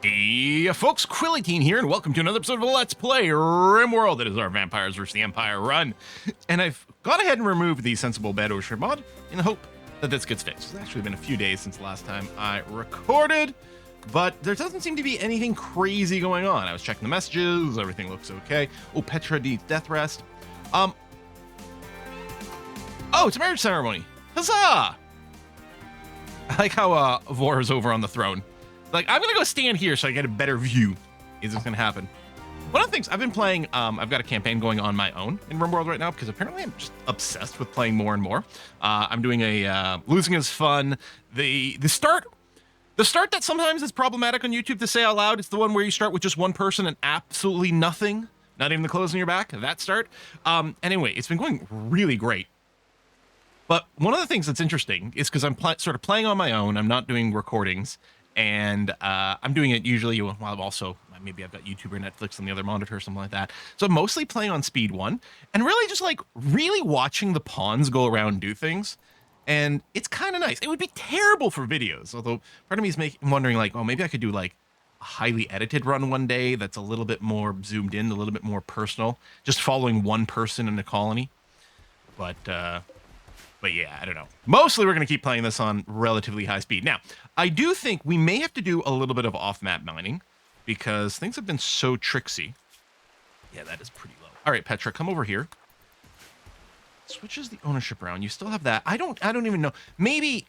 Hey folks, Quillyteen here, and welcome to another episode of Let's Play RimWorld. It is our Vampires vs. the Empire run. And I've gone ahead and removed the Sensible Bed Ocean mod in the hope that this gets fixed. It's actually been a few days since the last time I recorded, but there doesn't seem to be anything crazy going on. I was checking the messages, everything looks okay. Oh, Petra needs death rest. Oh, it's a marriage ceremony. Huzzah! I like how Vor is over on the throne. Like, I'm gonna go stand here so I get a better view. Is this gonna happen? One of the things I've been playing, I've got a campaign going on my own in RimWorld right now because apparently I'm just obsessed with playing more and more. I'm doing a losing is fun. The start that sometimes is problematic on YouTube to say out loud. It's the one where you start with just one person and absolutely nothing, not even the clothes on your back. That start. Anyway, it's been going really great. But one of the things that's interesting is because I'm sort of playing on my own. I'm not doing recordings. And I'm doing it usually while I'm also, maybe I've got YouTube or Netflix on the other monitor or something like that. So I'm mostly playing on speed 1 and really just like really watching the pawns go around and do things. And it's kind of nice. It would be terrible for videos. Although part of me is wondering like, oh, maybe I could do like a highly edited run one day that's a little bit more zoomed in, a little bit more personal, just following one person in a colony. But yeah, I don't know. Mostly we're going to keep playing this on relatively high speed. Now, I do think we may have to do a little bit of off-map mining because things have been so tricksy. Yeah, that is pretty low. All right, Petra, come over here. Switches the ownership around. You still have that. I don't even know. Maybe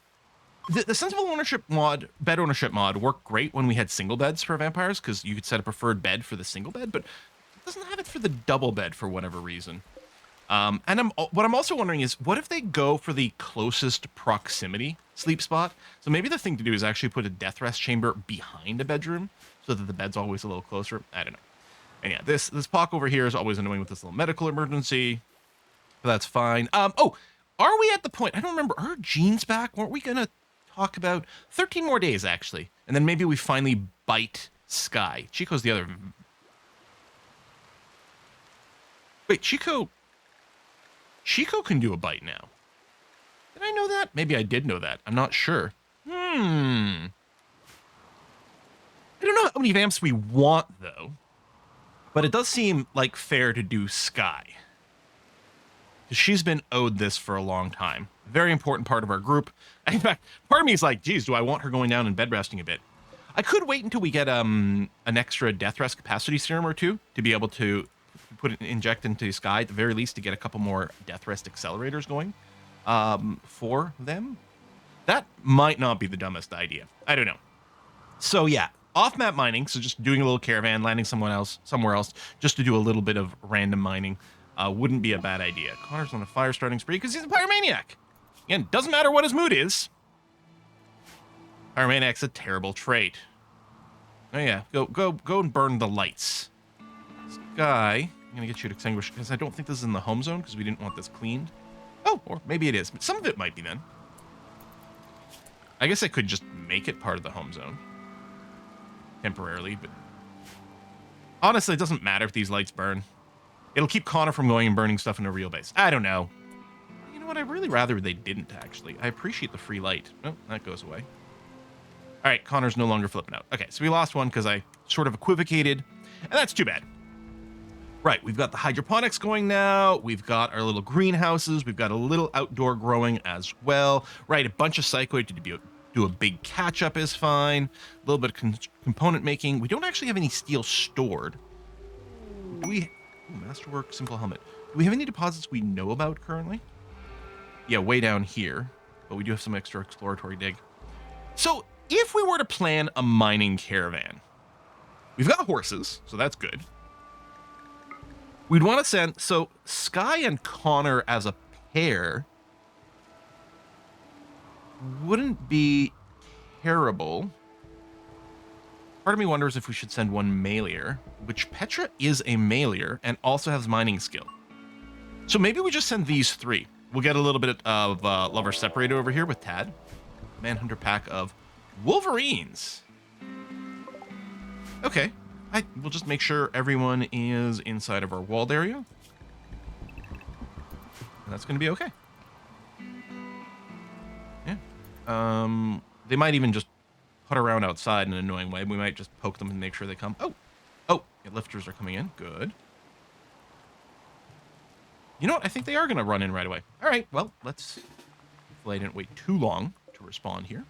the sensible ownership mod, bed ownership mod worked great when we had single beds for vampires because you could set a preferred bed for the single bed, but it doesn't have it for the double bed for whatever reason. And what I'm also wondering is, what if they go for the closest proximity sleep spot? So maybe the thing to do is actually put a death rest chamber behind a bedroom so that the bed's always a little closer. I don't know. And yeah, this POC over here is always annoying with this little medical emergency. But that's fine. Oh, are we at the point? I don't remember. Are Jean's back? Weren't we going to talk about 13 more days, actually? And then maybe we finally bite Sky. Chico's the other. Wait, Chico can do a bite now. Did I know that? Maybe I did know that. I'm not sure. I don't know how many vamps we want, though. But it does seem like fair to do Sky. Because she's been owed this for a long time. Very important part of our group. In fact, part of me is like, geez, do I want her going down and bed resting a bit? I could wait until we get an extra death rest capacity serum or two to be able to inject into Sky at the very least to get a couple more death rest accelerators going for them. That might not be the dumbest idea. I don't know. So yeah, off-map mining. So just doing a little caravan, landing somewhere else, just to do a little bit of random mining wouldn't be a bad idea. Connor's on a fire starting spree because he's a pyromaniac. Again, doesn't matter what his mood is. Pyromaniac's a terrible trait. Oh yeah, go and burn the lights. Sky, I'm gonna get you to extinguish because I don't think this is in the home zone because we didn't want this cleaned. Oh, or maybe it is. Some of it might be then. I guess I could just make it part of the home zone temporarily, but honestly, it doesn't matter if these lights burn. It'll keep Connor from going and burning stuff in a real base. I don't know. You know what? I'd really rather they didn't, actually. I appreciate the free light. Oh, that goes away. All right, Connor's no longer flipping out. Okay, so we lost one because I sort of equivocated, and that's too bad. Right, we've got the hydroponics going now. We've got our little greenhouses. We've got a little outdoor growing as well. Right, a bunch of psychoid to do a big catch-up is fine. A little bit of component making. We don't actually have any steel stored. Do we? Ooh, masterwork, simple helmet. Do we have any deposits we know about currently? Yeah, way down here. But we do have some extra exploratory dig. So if we were to plan a mining caravan, we've got horses, so that's good. We'd want to send, so Sky and Connor as a pair wouldn't be terrible. Part of me wonders if we should send one mailier, which Petra is a mailier and also has mining skill. So maybe we just send these three. We'll get a little bit of Lover Separator over here with Tad. Manhunter pack of Wolverines. Okay. We'll just make sure everyone is inside of our walled area. And that's going to be okay. Yeah. They might even just putter around outside in an annoying way. We might just poke them and make sure they come. Oh, yeah, lifters are coming in. Good. You know what? I think they are going to run in right away. All right, well, let's... Hopefully I didn't wait too long to respond here.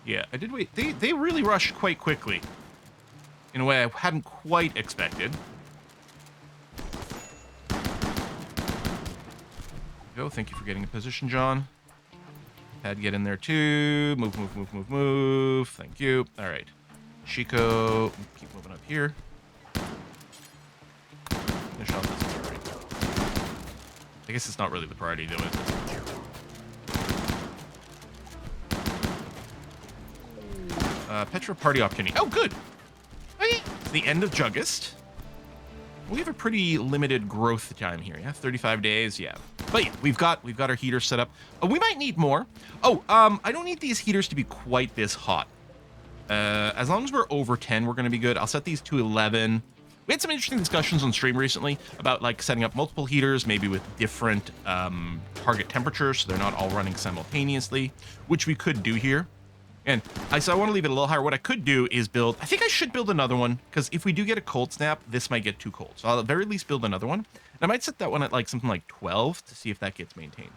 Yeah, I did wait. They really rushed quite quickly. In a way I hadn't quite expected. Go. Thank you for getting a position, John. Had to get in there too. Move, move, move, move, move. Thank you. All right. Chico, keep moving up here. Finish off this priority. I guess it's not really the priority, though, is it? Petra party opportunity. Oh, good. Okay. It's the end of Juggist. We have a pretty limited growth time here. Yeah, 35 days. Yeah, but yeah, we've got our heaters set up. We might need more. Oh, I don't need these heaters to be quite this hot. As long as we're over 10, we're going to be good. I'll set these to 11. We had some interesting discussions on stream recently about like setting up multiple heaters, maybe with different target temperatures, so they're not all running simultaneously, which we could do here. And so I want to leave it a little higher. What I could do is build, I think I should build another one, because if we do get a cold snap, this might get too cold. So I'll at the very least build another one. And I might set that one at like something like 12 to see if that gets maintained.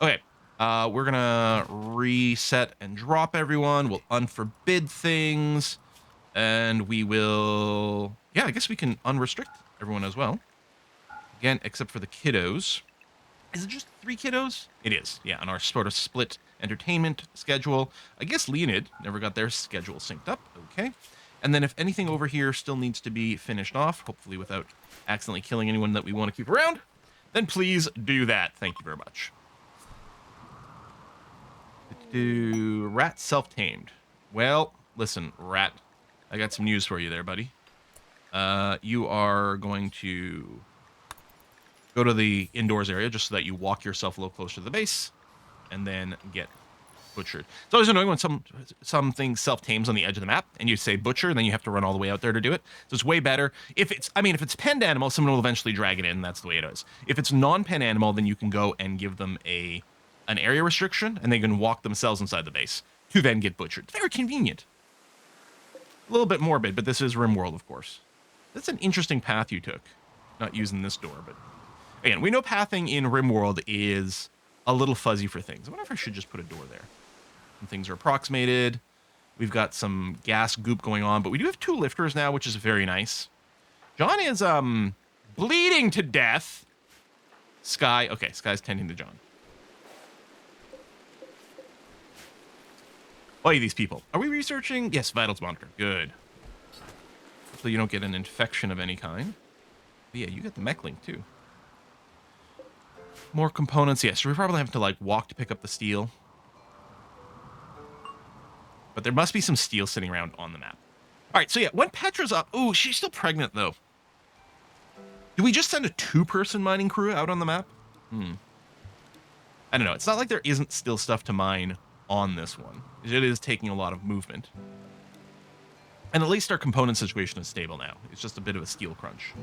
Okay, we're going to reset and drop everyone. We'll unforbid things. And we will, yeah, I guess we can unrestrict everyone as well. Again, except for the kiddos. Is it just 3 kiddos? It is, yeah, on our sort of split entertainment schedule. I guess Leonid never got their schedule synced up. Okay. And then if anything over here still needs to be finished off, hopefully without accidentally killing anyone that we want to keep around, then please do that. Thank you very much. Rat self-tamed. Well, listen, Rat, I got some news for you there, buddy. You are going to go to the indoors area just so that you walk yourself a little closer to the base and then get butchered. It's always annoying when something self-tames on the edge of the map and you say butcher and then you have to run all the way out there to do it. So it's way better. If it's penned animal, someone will eventually drag it in. That's the way it is. If it's non-pen animal, then you can go and give them an area restriction and they can walk themselves inside the base to then get butchered. Very convenient. A little bit morbid, but this is RimWorld, of course. That's an interesting path you took. Not using this door, but again, we know pathing in RimWorld is a little fuzzy for things. I wonder if I should just put a door there. Some things are approximated. We've got some gas goop going on, but we do have 2 lifters now, which is very nice. John is bleeding to death. Sky, okay, Sky's tending to John. Oh, these people. Are we researching? Yes, vitals monitor. Good. Hopefully you don't get an infection of any kind. But yeah, you got the mech link too. More components. Yes, so we probably have to like walk to pick up the steel. But there must be some steel sitting around on the map. All right, so yeah, when Petra's up... Ooh, she's still pregnant, though. Do we just send a 2-person mining crew out on the map? I don't know. It's not like there isn't still stuff to mine on this one. It is taking a lot of movement. And at least our component situation is stable now. It's just a bit of a steel crunch.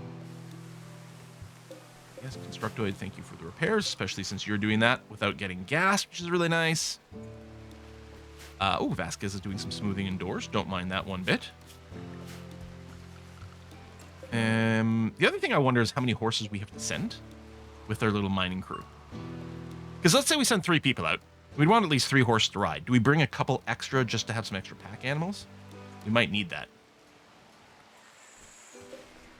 Yes, Constructoid, thank you for the repairs, especially since you're doing that without getting gas, which is really nice. Oh, Vasquez is doing some smoothing indoors. Don't mind that one bit. The other thing I wonder is how many horses we have to send with our little mining crew. Because let's say we send 3 people out. We'd want at least 3 horses to ride. Do we bring a couple extra just to have some extra pack animals? We might need that.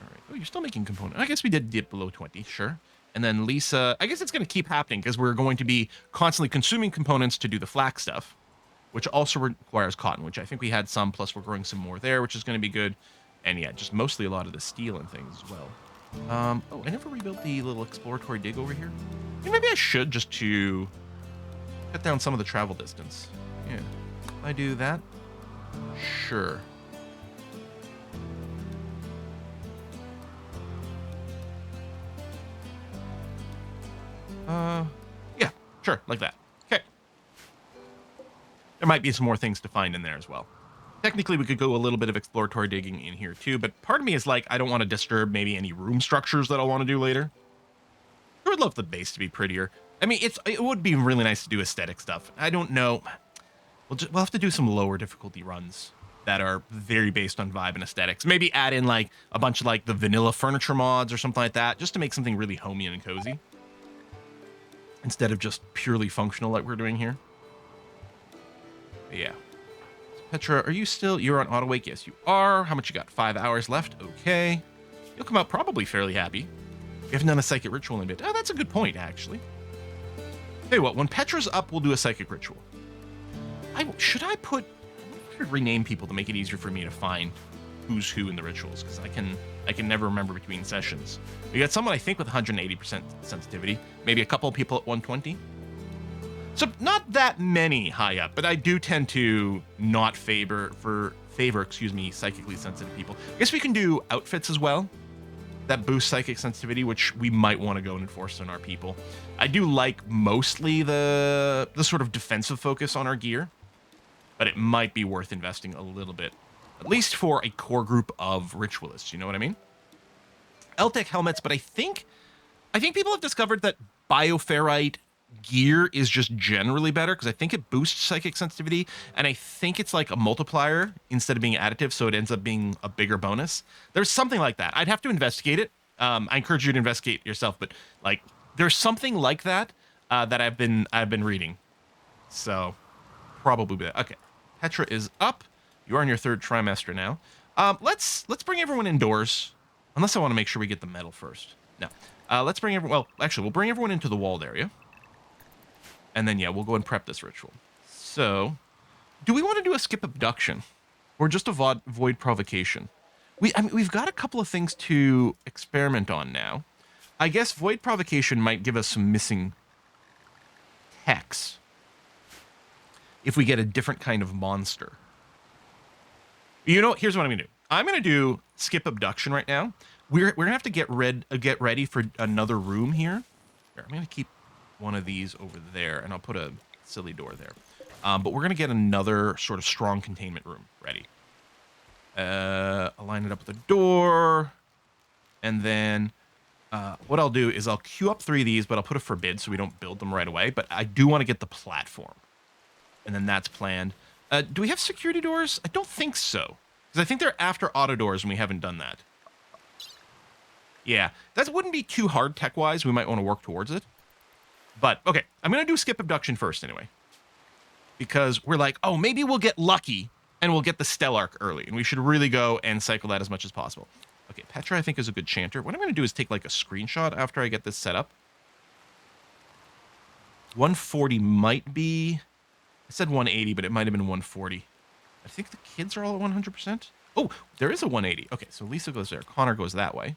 All right. Oh, you're still making components. I guess we did dip below 20, sure. And then Lisa, I guess it's going to keep happening because we're going to be constantly consuming components to do the flax stuff, which also requires cotton, which I think we had some, plus we're growing some more there, which is going to be good. And yeah, just mostly a lot of the steel and things as well. Oh, I never rebuilt the little exploratory dig over here. Maybe I should just to cut down some of the travel distance. Yeah. Can I do that? Sure. Yeah, sure, like that. Okay. There might be some more things to find in there as well. Technically, we could go a little bit of exploratory digging in here too, but part of me is like, I don't want to disturb maybe any room structures that I'll want to do later. I would love the base to be prettier. I mean, it would be really nice to do aesthetic stuff. I don't know. We'll have to do some lower difficulty runs that are very based on vibe and aesthetics. Maybe add in like a bunch of like the vanilla furniture mods or something like that, just to make something really homey and cozy, instead of just purely functional like we're doing here. But yeah. Petra, are you still? You're on auto wake. Yes, you are. How much you got? 5 hours left. Okay. You'll come out probably fairly happy. We haven't done a psychic ritual in a bit. Oh, that's a good point, actually. Hey, what? When Petra's up, we'll do a psychic ritual. Should I rename people to make it easier for me to find who's who in the rituals? Because I can never remember between sessions. We got someone I think with 180% sensitivity. Maybe a couple of people at 120. So not that many high up, but I do tend to not favor psychically sensitive people. I guess we can do outfits as well that boost psychic sensitivity, which we might want to go and enforce on our people. I do like mostly the sort of defensive focus on our gear, but it might be worth investing a little bit, at least for a core group of ritualists. You know what I mean? Eltec helmets, but I think people have discovered that bioferrite gear is just generally better because I think it boosts psychic sensitivity, and I think it's like a multiplier instead of being additive, so it ends up being a bigger bonus. There's something like that. I'd have to investigate it. I encourage you to investigate yourself, but like there's something like that that I've been reading. So probably okay. Petra is up. You are in your third trimester now. Let's bring everyone indoors, unless I want to make sure we get the medal first. No, let's bring everyone. Well, actually, we'll bring everyone into the walled area. And then, yeah, we'll go and prep this ritual. So, do we want to do a skip abduction? Or just a void provocation? We've got a couple of things to experiment on now. I guess void provocation might give us some missing hex if we get a different kind of monster. You know, here's what I'm going to do. I'm going to do skip abduction right now. We're going to have to get ready for another room here. Here, I'm going to keep one of these over there, and I'll put a silly door there. But we're going to get another sort of strong containment room ready. I'll line it up with a door. And then what I'll do is I'll queue up 3 of these, but I'll put a forbid so we don't build them right away. But I do want to get the platform. And then that's planned. Do we have security doors? I don't think so. Because I think they're after auto doors, and we haven't done that. Yeah, that wouldn't be too hard tech-wise. We might want to work towards it. But, okay, I'm going to do skip abduction first anyway. Because we're like, oh, maybe we'll get lucky and we'll get the Stellarch early. And we should really go and cycle that as much as possible. Okay, Petra, I think, is a good chanter. What I'm going to do is take, like, a screenshot after I get this set up. 140 might be... I said 180, but it might have been 140. I think the kids are all at 100%. Oh, there is a 180. Okay, so Lisa goes there. Connor goes that way.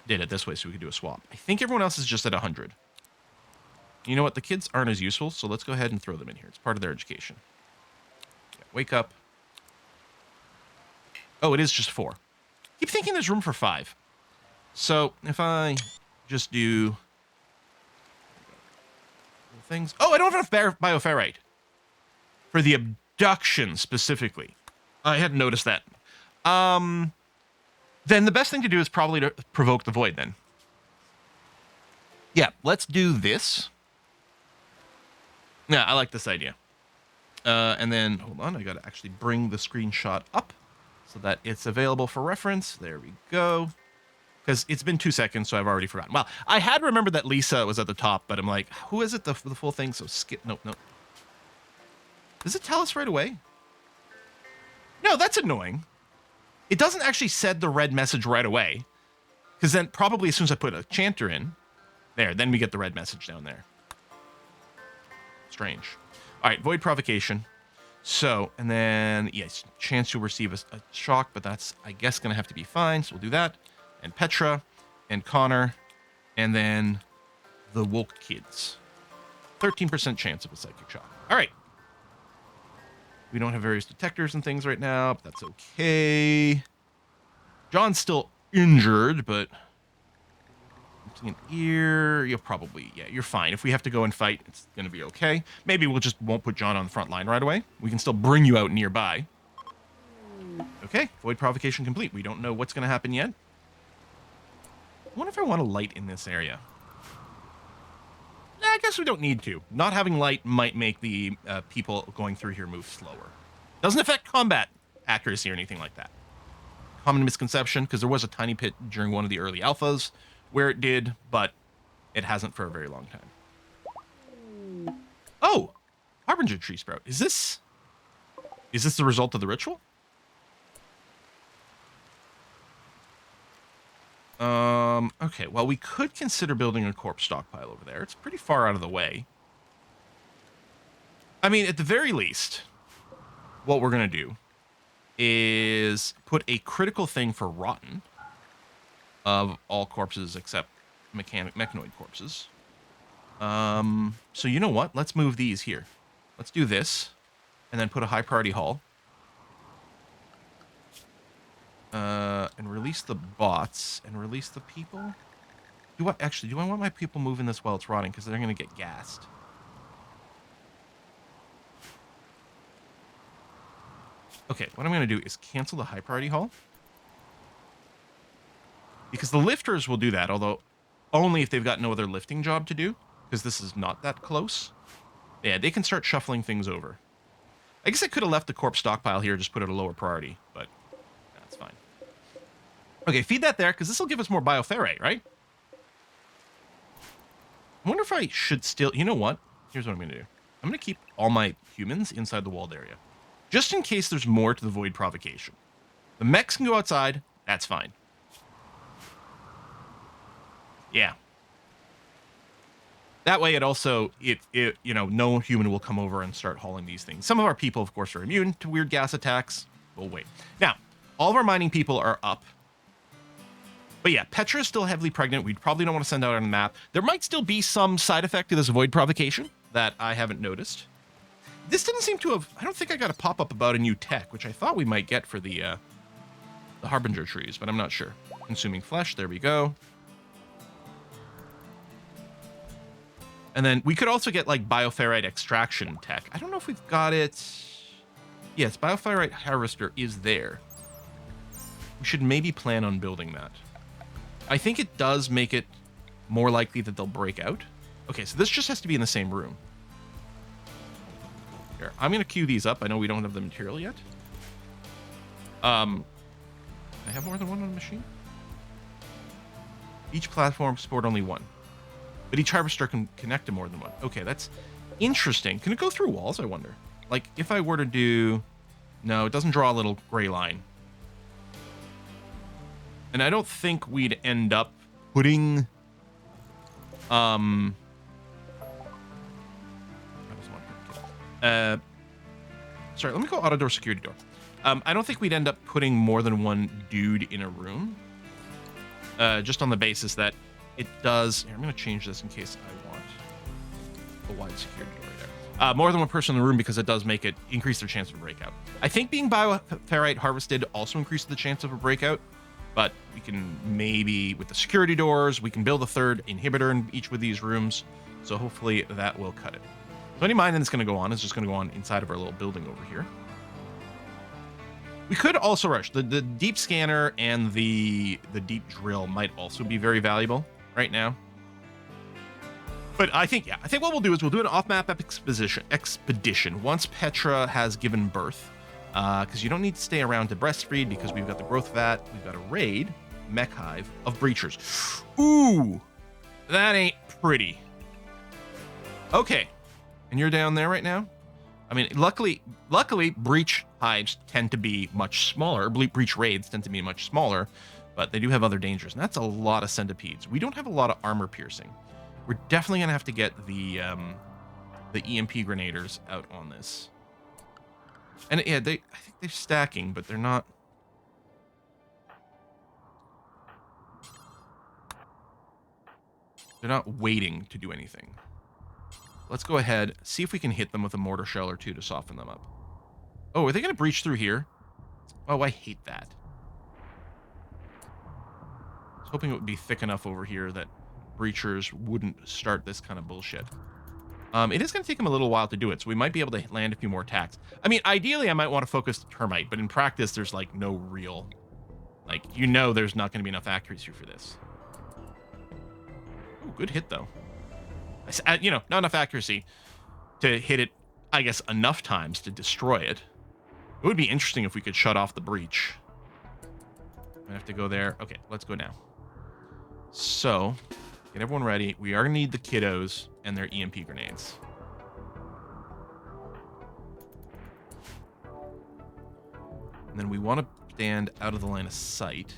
Did it this way so we could do a swap. I think everyone else is just at 100. You know what? The kids aren't as useful, so let's go ahead and throw them in here. It's part of their education. Yeah, wake up. Oh, it is just 4. Keep thinking there's room for 5. So if I just do things. Oh, I don't have enough bioferrite for the abduction specifically. I hadn't noticed that. Then the best thing to do is probably to provoke the void then. Yeah, let's do this. Yeah, I like this idea. And then, hold on, I got to actually bring the screenshot up so that it's available for reference. There we go. Because it's been 2 seconds, so I've already forgotten. Well, I had remembered that Lisa was at the top, but I'm like, who is it, the full thing? So skip, nope. Does it tell us right away? No, that's annoying. It doesn't actually send the red message right away. Because then probably as soon as I put a chanter in, there, then we get the red message down there. Strange. All right, void provocation. So, and then, yes, chance you'll receive a shock, but that's, I guess, going to have to be fine. So we'll do that. And Petra, and Connor, and then the woke kids. 13% chance of a psychic shock. All right. We don't have various detectors and things right now, but that's okay. John's still injured, but an ear, you'll probably, yeah, you're fine. If we have to go and fight, it's going to be okay. Maybe we'll just won't put John on the front line right away. We can still bring you out nearby. Okay, void provocation complete. We don't know what's going to happen yet. I wonder if I want to light in this area. I guess we don't need to. Not having light might make the people going through here move slower. Doesn't affect combat accuracy or anything like that. Common misconception, because there was a tiny pit during one of the early alphas where it did, but it hasn't for a very long time. Oh, Harbinger tree sprout. Is this the result of the ritual? Okay, well, we could consider building a corpse stockpile over there. It's pretty far out of the way. I mean, at the very least, what we're going to do is put a critical thing for rotten of all corpses except mechanoid corpses. So you know what? Let's move these here. Let's do this, and then put a high priority hull. And release the bots and release the people. Do I want my people moving this while it's rotting? Because they're going to get gassed. Okay, what I'm going to do is cancel the high priority hull. Because the lifters will do that, although only if they've got no other lifting job to do. Because this is not that close. Yeah, they can start shuffling things over. I guess I could have left the corpse stockpile here, just put it at a lower priority, but that's fine. Okay, feed that there, because this will give us more bioferrite, right? I wonder if I should still... You know what? Here's what I'm going to do. I'm going to keep all my humans inside the walled area. Just in case there's more to the void provocation. The mechs can go outside. That's fine. Yeah. That way it also... no human will come over and start hauling these things. Some of our people, of course, are immune to weird gas attacks. We'll wait. Now, all of our mining people are up. But yeah, Petra is still heavily pregnant. We probably don't want to send out on the map. There might still be some side effect to this void provocation that I haven't noticed. This didn't seem to have... I don't think I got a pop-up about a new tech, which I thought we might get for the Harbinger trees, but I'm not sure. Consuming flesh, there we go. And then we could also get, like, bioferrite extraction tech. I don't know if we've got it... Yes, bioferrite harvester is there. We should maybe plan on building that. I think it does make it more likely that they'll break out. Okay, so this just has to be in the same room. Here, I'm going to queue these up. I know we don't have the material yet. I have more than one on the machine? Each platform support only one. But each harvester can connect to more than one. Okay, that's interesting. Can it go through walls, I wonder? Like, if I were to do... No, it doesn't draw a little gray line. And I don't think we'd end up putting... Sorry, let me go auto door, security door. I don't think we'd end up putting more than one dude in a room. Just on the basis that it does... Here, I'm going to change this in case I want a wide security door there. More than one person in the room because it does make it increase their chance of a breakout. I think being bioferrite harvested also increases the chance of a breakout. But we can maybe, with the security doors, we can build a third inhibitor in each of these rooms. So hopefully that will cut it. So any mining that's going to go on is just going to go on inside of our little building over here. We could also rush. The deep scanner and the deep drill might also be very valuable right now. But I think what we'll do is we'll do an off-map expedition once Petra has given birth. Because you don't need to stay around to breastfeed because we've got the growth vat, we've got a raid, mech hive of breachers. Ooh, that ain't pretty. Okay, and you're down there right now? I mean, luckily, breach hives tend to be much smaller. Breach raids tend to be much smaller, but they do have other dangers, and that's a lot of centipedes. We don't have a lot of armor piercing. We're definitely gonna have to get the EMP grenaders out on this. And yeah, I think they're stacking, but they're not. They're not waiting to do anything. Let's go ahead, see if we can hit them with a mortar shell or two to soften them up. Oh, are they going to breach through here? Oh, I hate that. I was hoping it would be thick enough over here that breachers wouldn't start this kind of bullshit. It is going to take them a little while to do it, so we might be able to land a few more attacks. I mean, ideally, I might want to focus the termite, but in practice, there's, like, no real... Like, there's not going to be enough accuracy for this. Oh, good hit, though. You know, not enough accuracy to hit it, I guess, enough times to destroy it. It would be interesting if we could shut off the breach. I have to go there. Okay, let's go now. So, get everyone ready. We are going to need the kiddos and their EMP grenades. And then we want to stand out of the line of sight.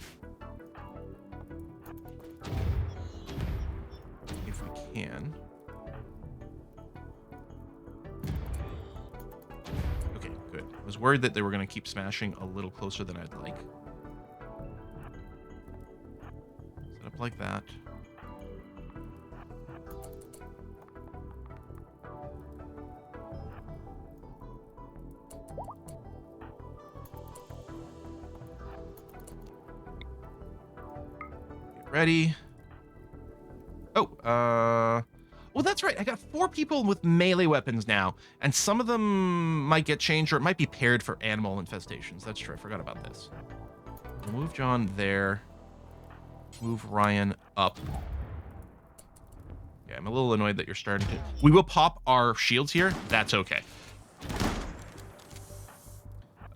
If we can. Okay, good. I was worried that they were going to keep smashing a little closer than I'd like. Set up like that. Ready. Oh, well, that's right. I got 4 people with melee weapons now, and some of them might get changed, or it might be paired for animal infestations. That's true. I forgot about this. We'll move John there. Move Ryan up. Yeah, I'm a little annoyed that you're starting to... We will pop our shields here. That's okay.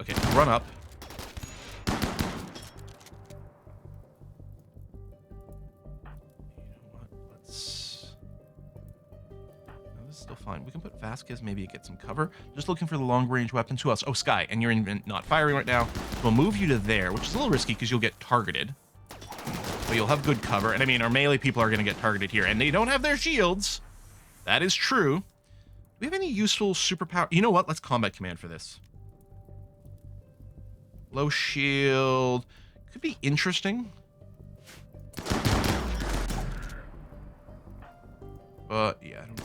Okay, run up. Still fine. We can put Vasquez, maybe get some cover. Just looking for the long-range weapons. Who else? Oh, Sky, and you're in not firing right now. We'll move you to there, which is a little risky because you'll get targeted. But you'll have good cover. And I mean, our melee people are going to get targeted here, and they don't have their shields. That is true. Do we have any useful superpower? You know what? Let's combat command for this. Low shield. Could be interesting. But, yeah, I don't know.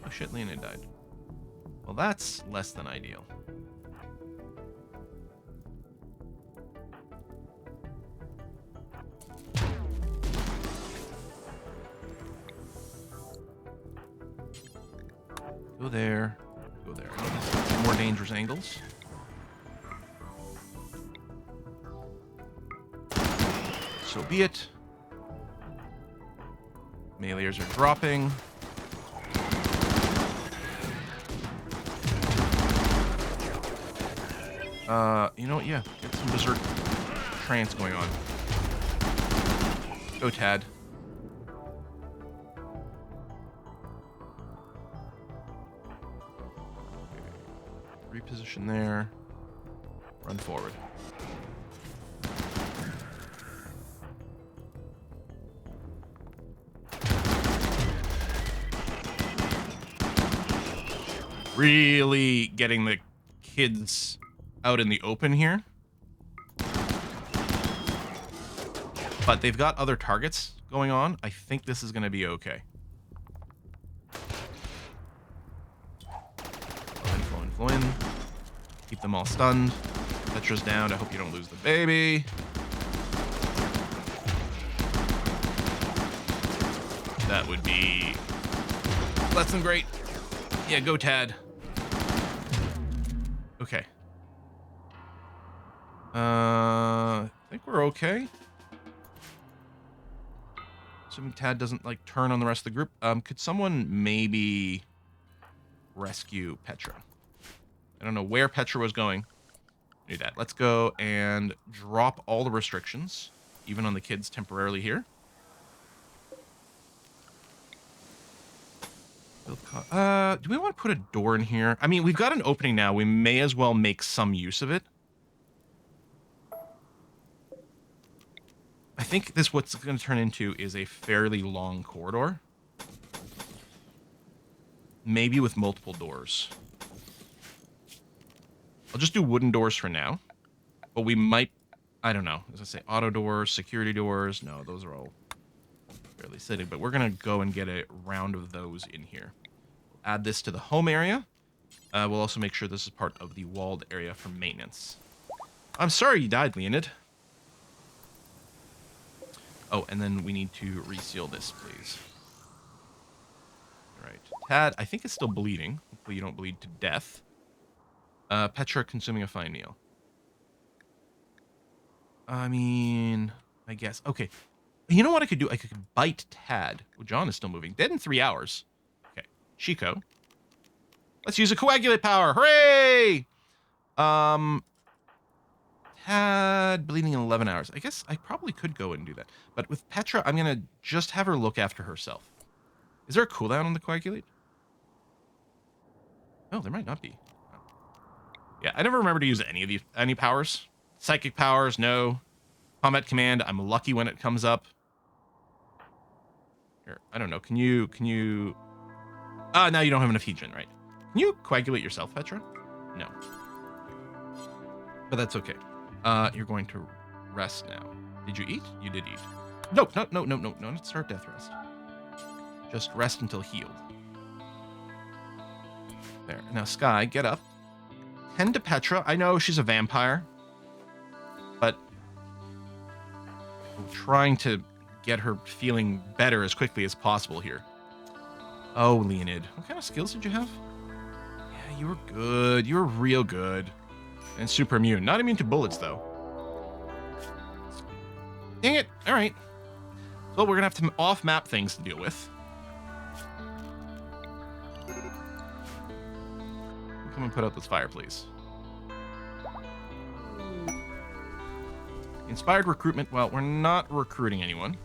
Oh shit, Leonid died. Well, that's less than ideal. Go there. Go there. More dangerous angles. So be it. Meleers are dropping. You know what? Yeah, get some berserk trance going on. Go, Tad. Okay. Reposition there. Run forward. Really getting the kids out in the open here. But they've got other targets going on. I think this is going to be okay. Flow in, flow in. Keep them all stunned. Petra's down. I hope you don't lose the baby. That would be less than great. Yeah, go Tad. Okay. I think we're okay. Assuming Tad doesn't like turn on the rest of the group. Could someone maybe rescue Petra? I don't know where Petra was going. Do that. Let's go and drop all the restrictions, even on the kids temporarily here. Do we want to put a door in here? I mean, we've got an opening now. We may as well make some use of it. I think this what's going to turn into is a fairly long corridor. Maybe with multiple doors. I'll just do wooden doors for now. But we might... I don't know. As I say, auto doors, security doors. No, those are all fairly sitting. But we're going to go and get a round of those in here. Add this to the home area. We'll also make sure this is part of the walled area for maintenance. I'm sorry you died, Leonid. Oh, and then we need to reseal this, please. All right. Tad, I think, is still bleeding. Hopefully you don't bleed to death. Petra consuming a fine meal. I mean, I guess. Okay. You know what I could do? I could bite Tad. Oh, John is still moving. Dead in 3 hours. Okay. Chico. Let's use a coagulate power. Hooray! Tad bleeding in 11 hours. I guess I probably could go and do that. But with Petra, I'm going to just have her look after herself. Is there a cooldown on the coagulate? Oh, there might not be. Yeah, I never remember to use any powers. Psychic powers, no. Combat command, I'm lucky when it comes up. Here, I don't know. Can you... Ah, now you don't have enough heat gen, right? Can you coagulate yourself, Petra? No. But that's okay. You're going to rest now. Did you eat? You did eat. No, not start death rest. Just rest until healed. There. Now, Sky, get up. Tend to Petra. I know she's a vampire, but I'm trying to get her feeling better as quickly as possible here. Oh, Leonid. What kind of skills did you have? Yeah, you were good. You were real good. And super immune. Not immune to bullets, though. Dang it. All right. So we're going to have to off-map things to deal with. Come and put out this fire, please. Inspired recruitment. Well, we're not recruiting anyone.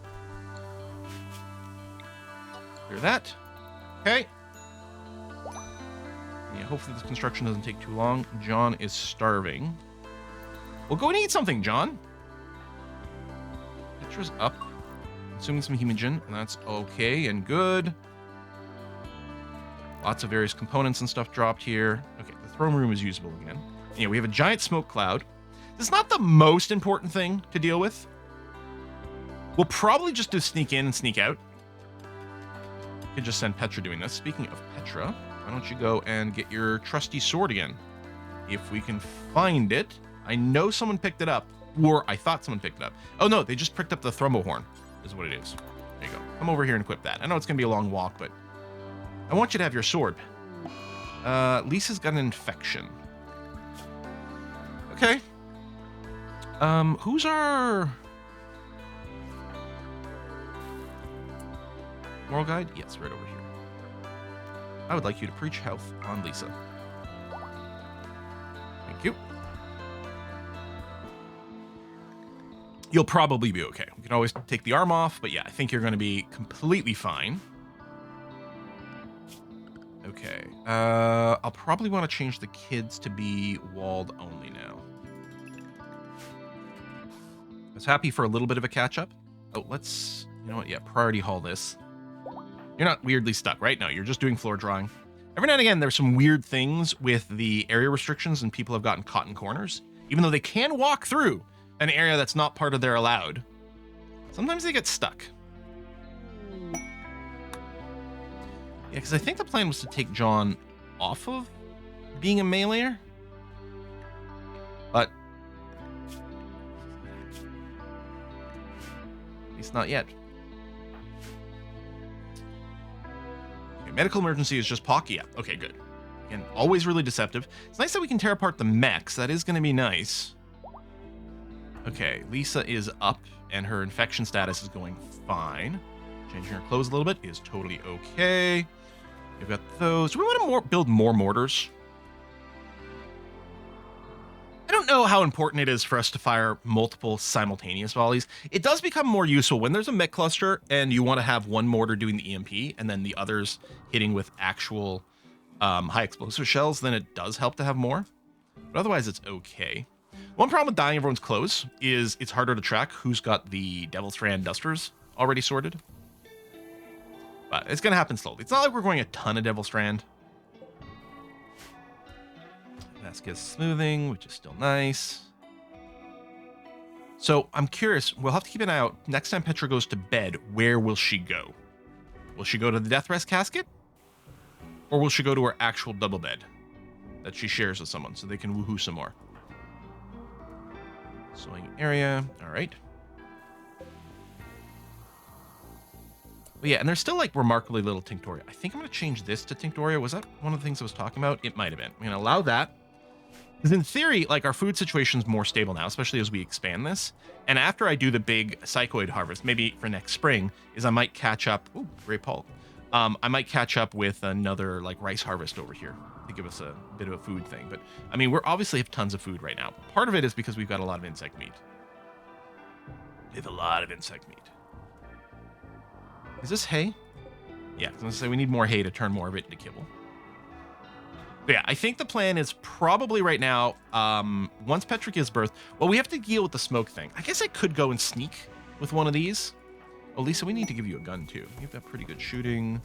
Clear that. Okay. Yeah, hopefully this construction doesn't take too long. John is starving. Well, go and eat something, John. Petra's up. Consuming some hemogen, and that's okay and good. Lots of various components and stuff dropped here. Okay, the throne room is usable again. Yeah, we have a giant smoke cloud. It's not the most important thing to deal with. We'll probably just do sneak in and sneak out. We could just send Petra doing this. Speaking of Petra, why don't you go and get your trusty sword again? If we can find it. I know someone picked it up, or I thought someone picked it up. Oh no, they just picked up the thrombohorn, is what it is. There you go. Come over here and equip that. I know it's going to be a long walk, but I want you to have your sword. Lisa's got an infection. Okay. Who's our moral guide? Yes, right over here. I would like you to preach health on Lisa. Thank you. You'll probably be okay. We can always take the arm off, but yeah, I think you're going to be completely fine. Okay. I'll probably want to change the kids to be walled only now. I was happy for a little bit of a catch-up. Oh, let's... You know what? Yeah, priority haul this. You're not weirdly stuck, right? No, you're just doing floor drawing. Every now and again, there's some weird things with the area restrictions, and people have gotten caught in corners. Even though they can walk through an area that's not part of their allowed, sometimes they get stuck. Yeah, because I think the plan was to take John off of being a meleeer. But at least not yet. Okay, medical emergency is just Pocky. Yeah, okay, good. Again, always really deceptive. It's nice that we can tear apart the mechs. That is going to be nice. Okay, Lisa is up, and her infection status is going fine. Changing her clothes a little bit is totally okay. We've got those. Do we want to build more mortars? I don't know how important it is for us to fire multiple simultaneous volleys. It does become more useful when there's a mech cluster and you want to have one mortar doing the EMP and then the others hitting with actual high explosive shells. Then it does help to have more. But otherwise, it's okay. One problem with dyeing everyone's clothes is it's harder to track who's got the Devil's Strand dusters already sorted. But it's going to happen slowly. It's not like we're going a ton of Devil's Strand. Vasquez smoothing, which is still nice. So I'm curious. We'll have to keep an eye out. Next time Petra goes to bed, where will she go? Will she go to the death rest casket? Or will she go to her actual double bed that she shares with someone so they can woohoo some more? Sewing area. All right. But yeah, and there's still like remarkably little Tinctoria. I think I'm going to change this to Tinctoria. Was that one of the things I was talking about? It might have been. I'm going to allow that. Because in theory, like, our food situation's more stable now, especially as we expand this. And after I do the big psychoid harvest, maybe for next spring, is I might catch up. Ooh, great Paul. I might catch up with another like rice harvest over here to give us a bit of a food thing. But I mean, we're obviously have tons of food right now. Part of it is because we've got a lot of insect meat. We have a lot of insect meat. Is this hay? Yeah, I was gonna say we need more hay to turn more of it into kibble. But yeah, I think the plan is probably right now, once Petra gives birth, well, we have to deal with the smoke thing. I guess I could go and sneak with one of these. Oh, Lisa, we need to give you a gun too. You've got pretty good shooting.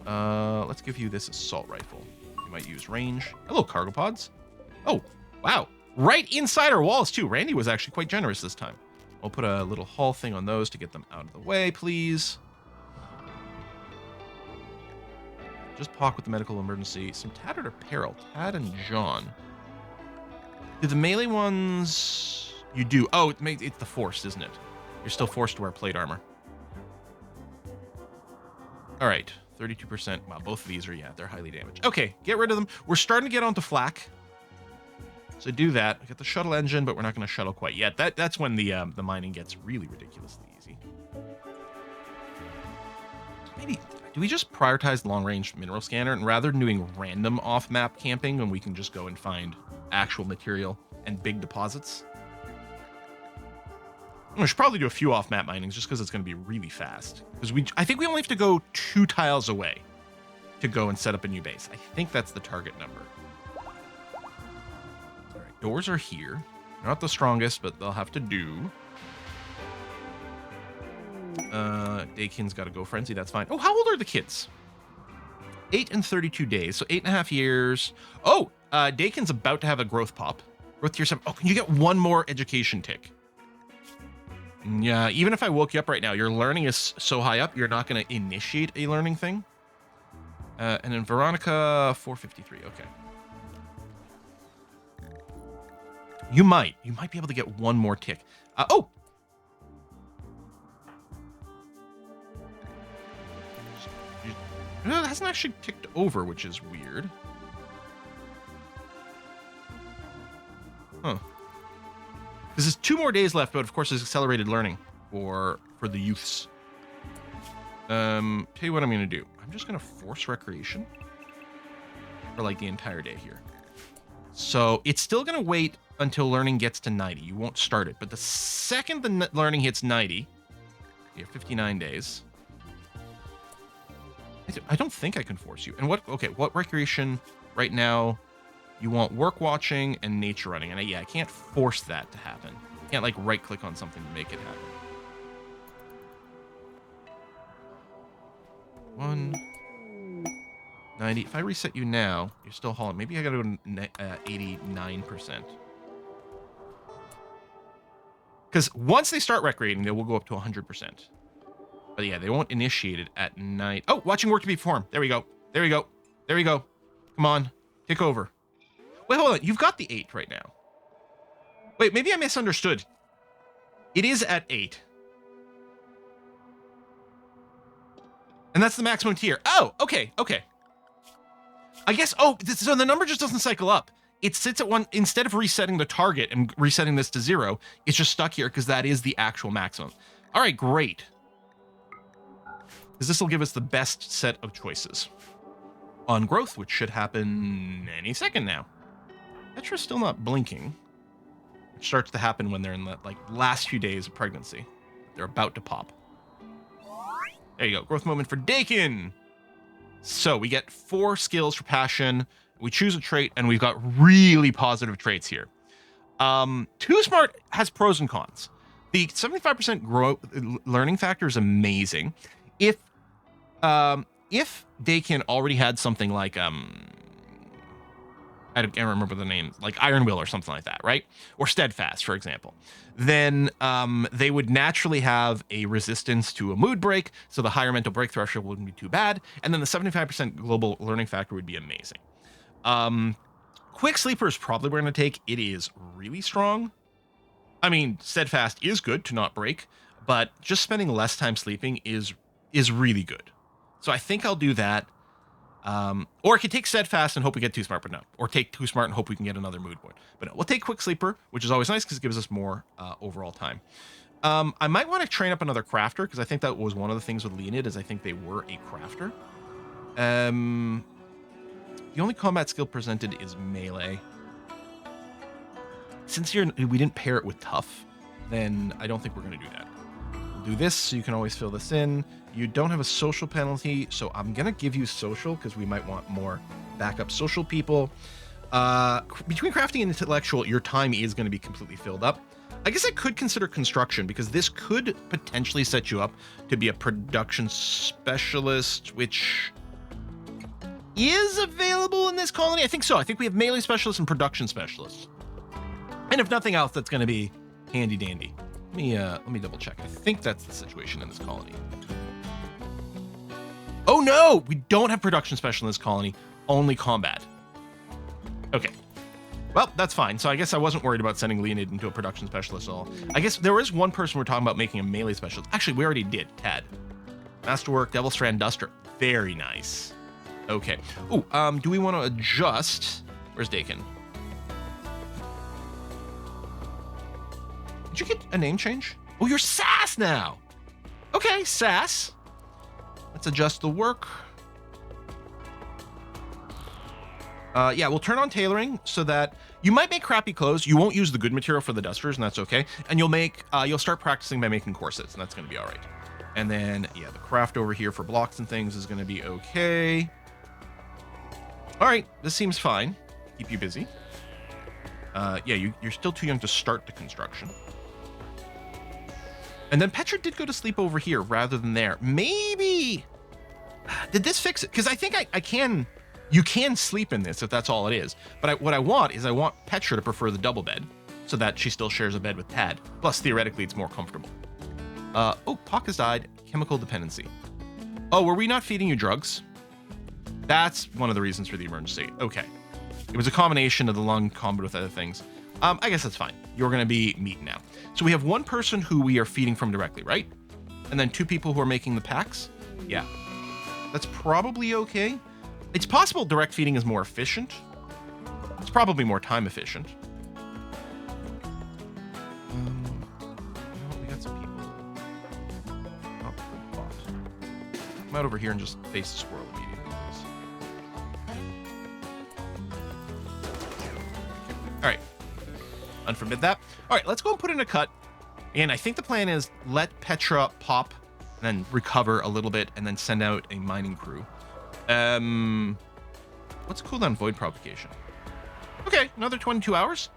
Let's give you this assault rifle. You might use range. Hello, cargo pods. Oh, wow. Right inside our walls too. Randy was actually quite generous this time. I'll put a little hull thing on those to get them out of the way, please. Just Pock with the medical emergency. Some tattered apparel. Tad and John. Do the melee ones... You do. Oh, it's the forced, isn't it? You're still forced to wear plate armor. All right. 32%. Wow, both of these are, yeah, they're highly damaged. Okay, get rid of them. We're starting to get onto flak. So do that. I got the shuttle engine, but we're not going to shuttle quite yet. That's when the mining gets really ridiculously easy. Maybe... Do we just prioritize long-range mineral scanner, and rather than doing random off-map camping when we can just go and find actual material and big deposits? We should probably do a few off-map minings just because it's going to be really fast. Because I think we only have to go 2 tiles away to go and set up a new base. I think that's the target number. All right, doors are here. They're not the strongest, but they'll have to do. Dakin's got to go frenzy. That's fine. Oh, how old are the kids? 8 and 32 days. So 8.5 years. Oh, Dakin's about to have a growth pop. Growth tier 7. Oh, can you get one more education tick? Yeah, even if I woke you up right now, your learning is so high up, you're not going to initiate a learning thing. And then Veronica, 453. Okay. You might be able to get one more tick. Oh! No, it hasn't actually ticked over, which is weird. Huh. Because there's 2 more days left, but of course there's accelerated learning for the youths. Tell you what I'm going to do. I'm just going to force recreation for like the entire day here. So it's still going to wait until learning gets to 90. You won't start it, but the second the learning hits 90, you have 59 days. I don't think I can force you. And what recreation right now? You want work watching and nature running. And I can't force that to happen. I can't like right click on something to make it happen. 190. If I reset you now, you're still hauling. Maybe I gotta go to 89%. Because once they start recreating, they will go up to 100%. But yeah, they won't initiate it at night. Oh, watching work to be performed. There we go. There we go. There we go. Come on. Kick over. Wait, hold on. You've got the 8 right now. Wait, maybe I misunderstood. It is at 8. And that's the maximum tier. Oh, okay, okay. I guess, so the number just doesn't cycle up. It sits at 1, instead of resetting the target and resetting this to 0, it's just stuck here because that is the actual maximum. All right, great. Because this will give us the best set of choices on growth, which should happen any second now. Petra's still not blinking, which starts to happen when they're in the last few days of pregnancy. They're about to pop. There you go. Growth moment for Dakin. So we get 4 skills for passion. We choose a trait, and we've got really positive traits here. Too Smart has pros and cons. The 75% learning factor is amazing. If Dakin already had something like I can't remember the name, like Iron Will or something like that, right? Or Steadfast, for example. Then they would naturally have a resistance to a mood break, so the higher mental break threshold wouldn't be too bad. And then the 75% global learning factor would be amazing. Quick Sleeper is probably what we're going to take. It is really strong. I mean, Steadfast is good to not break, but just spending less time sleeping is really good. So I think I'll do that. Or it could take steadfast and hope we get too smart, but no. Or take too smart and hope we can get another mood board. But no, we'll take quick sleeper, which is always nice because it gives us more overall time. I might want to train up another crafter because I think that was one of the things with Leonid is I think they were a crafter. The only combat skill presented is melee. Since we didn't pair it with tough, then I don't think we're going to do that. We'll do this so you can always fill this in. You don't have a social penalty, so I'm going to give you social because we might want more backup social people. Between crafting and intellectual, your time is going to be completely filled up. I guess I could consider construction because this could potentially set you up to be a production specialist, which is available in this colony. I think so. I think we have melee specialists and production specialists. And if nothing else, that's going to be handy dandy. Let me double check. I think that's the situation in this colony. Oh no, we don't have production special in this colony, only combat. Okay. Well, that's fine. So I guess I wasn't worried about sending Leonid into a production specialist at all. I guess there is one person we're talking about making a melee specialist. Actually, we already did. Tad. Masterwork, Devil Strand Duster. Very nice. Okay. Ooh, do we want to adjust? Where's Dakin? Did you get a name change? Oh, you're Sass now. Okay, Sass. Let's adjust the work. Yeah, we'll turn on tailoring so that you might make crappy clothes. You won't use the good material for the dusters, and that's okay. And you'll start practicing by making corsets, and that's going to be all right. And then, yeah, the craft over here for blocks and things is going to be okay. All right, this seems fine. Keep you busy. Yeah, you're still too young to start the construction. And then Petra did go to sleep over here rather than there. Maybe. Did this fix it? Because I think I can. You can sleep in this if that's all it is. But what I want Petra to prefer the double bed so that she still shares a bed with Tad. Plus, theoretically, it's more comfortable. Oh, Pock has died. Chemical dependency. Oh, were we not feeding you drugs? That's one of the reasons for the emergency. Okay. It was a combination of the lung combo with other things. I guess that's fine. You're going to be meat now. So we have one person who we are feeding from directly, right? And then 2 people who are making the packs. Yeah. That's probably okay. It's possible direct feeding is more efficient. It's probably more time efficient. We got some people. Oh, good boss. Come out over here and just face the squirrel immediately, please. All right. Unforbid that. All right, let's go and put in a cut. And I think the plan is let Petra pop and then recover a little bit and then send out a mining crew. What's cooldown void provocation? Okay, another 22 hours.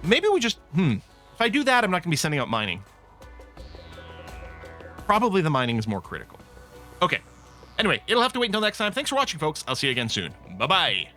Maybe we just, if I do that, I'm not gonna be sending out mining. Probably the mining is more critical. Okay, anyway, it'll have to wait until next time. Thanks for watching, folks. I'll see you again soon. Bye-bye.